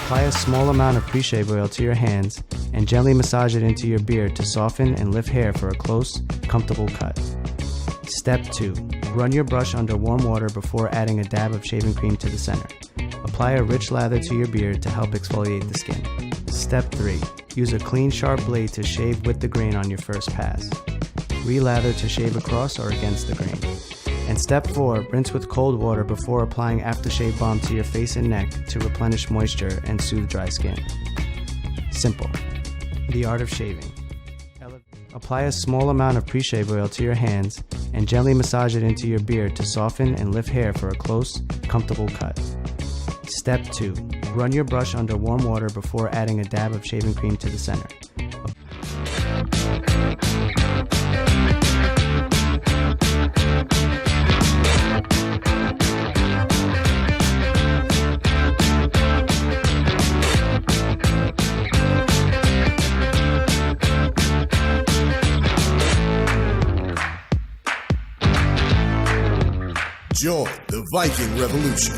Apply a small amount of pre-shave oil to your hands and gently massage it into your beard to soften and lift hair for a close, comfortable cut. Step 2. Run your brush under warm water before adding a dab of shaving cream to the center. Apply a rich lather to your beard to help exfoliate the skin. Step 3. Use a clean, sharp blade to shave with the grain on your first pass. Relather to shave across or against the grain. And step 4, rinse with cold water before applying aftershave balm to your face and neck to replenish moisture and soothe dry skin. Simple. The art of shaving. Apply a small amount of pre-shave oil to your hands and gently massage it into your beard to soften and lift hair for a close, comfortable cut. Step 2. Run your brush under warm water before adding a dab of shaving cream to the center. Join the Viking Revolution.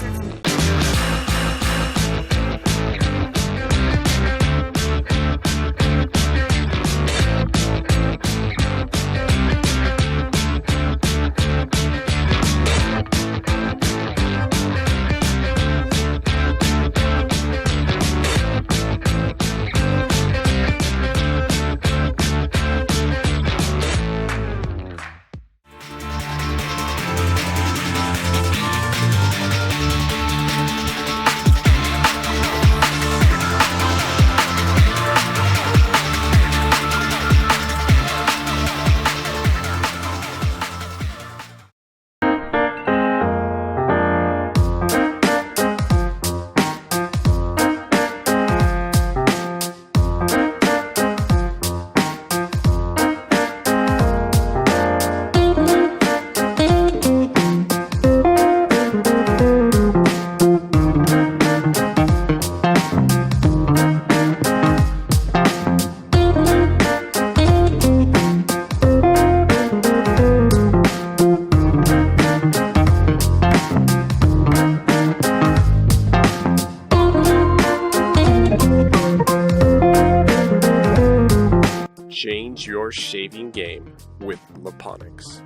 Change your shaving game with Leponix.